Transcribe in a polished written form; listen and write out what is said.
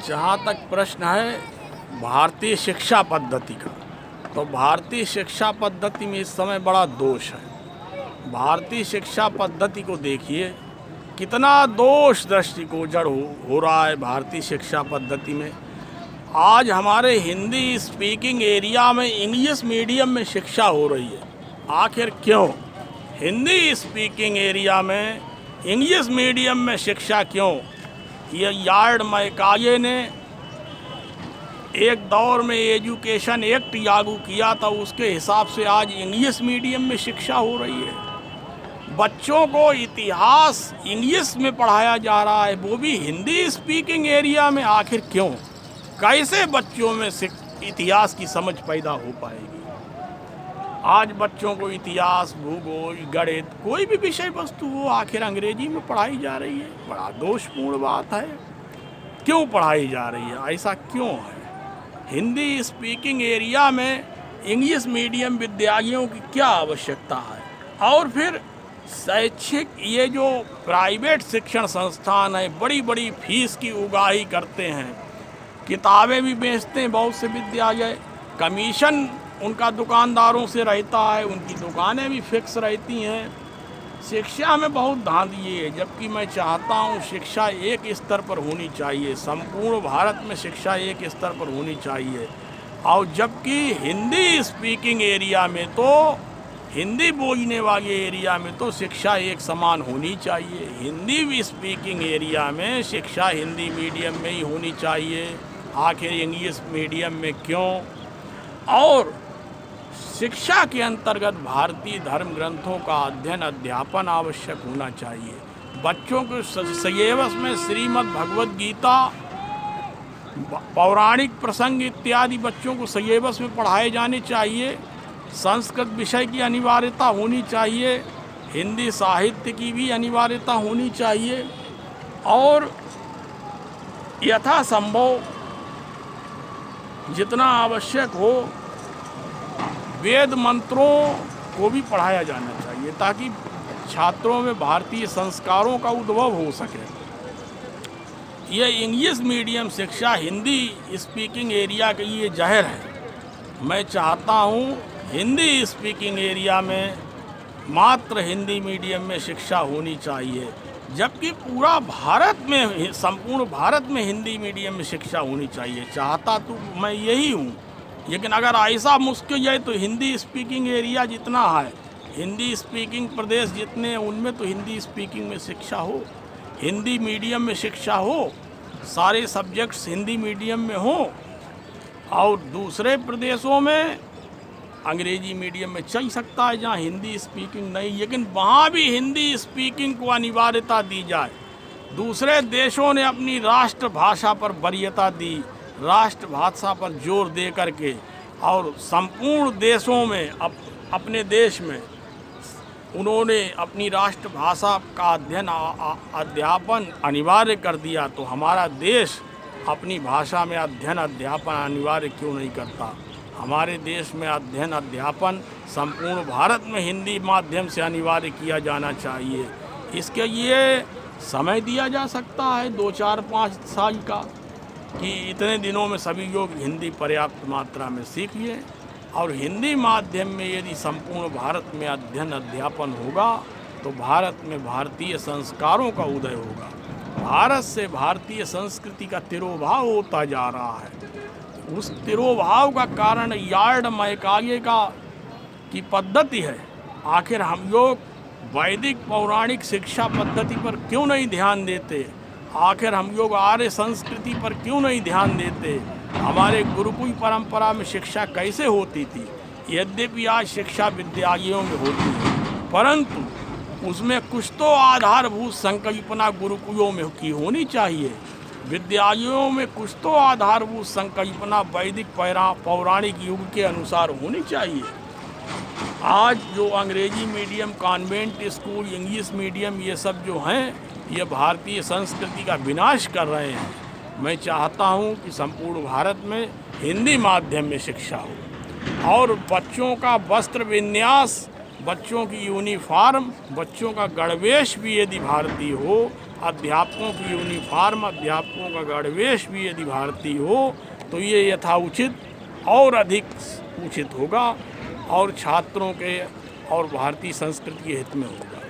जहाँ तक प्रश्न है भारतीय शिक्षा पद्धति का, तो भारतीय शिक्षा पद्धति में इस समय बड़ा दोष है। भारतीय शिक्षा पद्धति को देखिए, कितना दोष दृष्टिगोचर हो रहा है भारतीय शिक्षा पद्धति में। आज हमारे हिंदी स्पीकिंग एरिया में इंग्लिश मीडियम में शिक्षा हो रही है। आखिर क्यों? हिंदी स्पीकिंग एरिया में इंग्लिश मीडियम में शिक्षा क्यों? ये यार्ड मैकाले ने एक दौर में एजुकेशन एक्ट लागू किया था, उसके हिसाब से आज इंग्लिश मीडियम में शिक्षा हो रही है। बच्चों को इतिहास इंग्लिश में पढ़ाया जा रहा है, वो भी हिंदी स्पीकिंग एरिया में। आखिर क्यों? कैसे बच्चों में इतिहास की समझ पैदा हो पाएगी? आज बच्चों को इतिहास, भूगोल, गणित, कोई भी विषय वस्तु हो आखिर अंग्रेजी में पढ़ाई जा रही है। बड़ा दोषपूर्ण बात है। क्यों पढ़ाई जा रही है? ऐसा क्यों है? हिंदी स्पीकिंग एरिया में इंग्लिश मीडियम विद्यालयों की क्या आवश्यकता है? और फिर शैक्षिक ये जो प्राइवेट शिक्षण संस्थान है, बड़ी बड़ी फीस की उगाही करते हैं, किताबें भी बेचते हैं बहुत से विद्यालय, कमीशन उनका दुकानदारों से रहता है, उनकी दुकानें भी फिक्स रहती हैं। शिक्षा में बहुत धांधली है, जबकि मैं चाहता हूँ शिक्षा एक स्तर पर होनी चाहिए, संपूर्ण भारत में शिक्षा एक स्तर पर होनी चाहिए। और जबकि हिंदी स्पीकिंग एरिया में तो, हिंदी बोलने वाले एरिया में तो शिक्षा एक समान होनी चाहिए। हिंदी स्पीकिंग एरिया में शिक्षा हिंदी मीडियम में ही होनी चाहिए। आखिर इंग्लिश मीडियम में क्यों? और शिक्षा के अंतर्गत भारतीय धर्म ग्रंथों का अध्ययन अध्यापन आवश्यक होना चाहिए। बच्चों को सिलेबस में श्रीमद् भगवद गीता, पौराणिक प्रसंग इत्यादि बच्चों को सिलेबस में पढ़ाए जाने चाहिए। संस्कृत विषय की अनिवार्यता होनी चाहिए। हिंदी साहित्य की भी अनिवार्यता होनी चाहिए। और यथासंभव जितना आवश्यक हो वेद मंत्रों को भी पढ़ाया जाना चाहिए, ताकि छात्रों में भारतीय संस्कारों का उद्भव हो सके। ये इंग्लिश मीडियम शिक्षा हिंदी स्पीकिंग एरिया के लिए जहर है। मैं चाहता हूँ हिंदी स्पीकिंग एरिया में मात्र हिंदी मीडियम में शिक्षा होनी चाहिए, जबकि पूरा भारत में, संपूर्ण भारत में हिंदी मीडियम में शिक्षा होनी चाहिए। चाहता तो मैं यही हूँ, लेकिन अगर ऐसा मुश्किल है तो हिंदी स्पीकिंग एरिया जितना है, हिंदी स्पीकिंग प्रदेश जितने, उनमें तो हिंदी स्पीकिंग में शिक्षा हो, हिंदी मीडियम में शिक्षा हो, सारे सब्जेक्ट्स हिंदी मीडियम में हो। और दूसरे प्रदेशों में अंग्रेजी मीडियम में चल सकता है जहाँ हिंदी स्पीकिंग नहीं, लेकिन वहाँ भी हिंदी स्पीकिंग को अनिवार्यता दी जाए। दूसरे देशों ने अपनी राष्ट्रभाषा पर वरीयता दी, राष्ट्रभाषा पर जोर दे करके, और संपूर्ण देशों में अपने देश में उन्होंने अपनी राष्ट्रभाषा का अध्ययन अध्यापन अनिवार्य कर दिया। तो हमारा देश अपनी भाषा में अध्ययन अध्यापन अनिवार्य क्यों नहीं करता? हमारे देश में अध्ययन अध्यापन संपूर्ण भारत में हिंदी माध्यम से अनिवार्य किया जाना चाहिए। इसके लिए समय दिया जा सकता है 2, 4, 5 साल का, कि इतने दिनों में सभी लोग हिंदी पर्याप्त मात्रा में सीख लें। और हिंदी माध्यम में यदि संपूर्ण भारत में अध्ययन अध्यापन होगा तो भारत में भारतीय संस्कारों का उदय होगा। भारत से भारतीय संस्कृति का तिरोभाव होता जा रहा है। उस तिरोभाव का कारण यार्ड मैकाले की पद्धति है। आखिर हम लोग वैदिक पौराणिक शिक्षा पद्धति पर क्यों नहीं ध्यान देते? आखिर हम लोग आर्य संस्कृति पर क्यों नहीं ध्यान देते? हमारे गुरुकुल परंपरा में शिक्षा कैसे होती थी? यद्यपि आज शिक्षा विद्यालयों में होती है, परंतु उसमें कुछ तो आधारभूत संकल्पना गुरुकुलों में की होनी चाहिए। विद्यालयों में कुछ तो आधारभूत संकल्पना वैदिक पौराणिक युग के अनुसार होनी चाहिए। आज जो अंग्रेजी medium, convent school, English medium, ये सब जो हैं, ये भारतीय संस्कृति का विनाश कर रहे हैं। मैं चाहता हूँ कि संपूर्ण भारत में हिंदी माध्यम में शिक्षा हो, और बच्चों का वस्त्र विन्यास, बच्चों की यूनिफॉर्म, बच्चों का गणवेश भी यदि भारतीय हो अध्यापकों की यूनिफॉर्म, अध्यापकों का गणवेश भी यदि भारतीय हो तो ये यथाउचित और अधिक उचित होगा और छात्रों के और भारतीय संस्कृति के हित में होगा।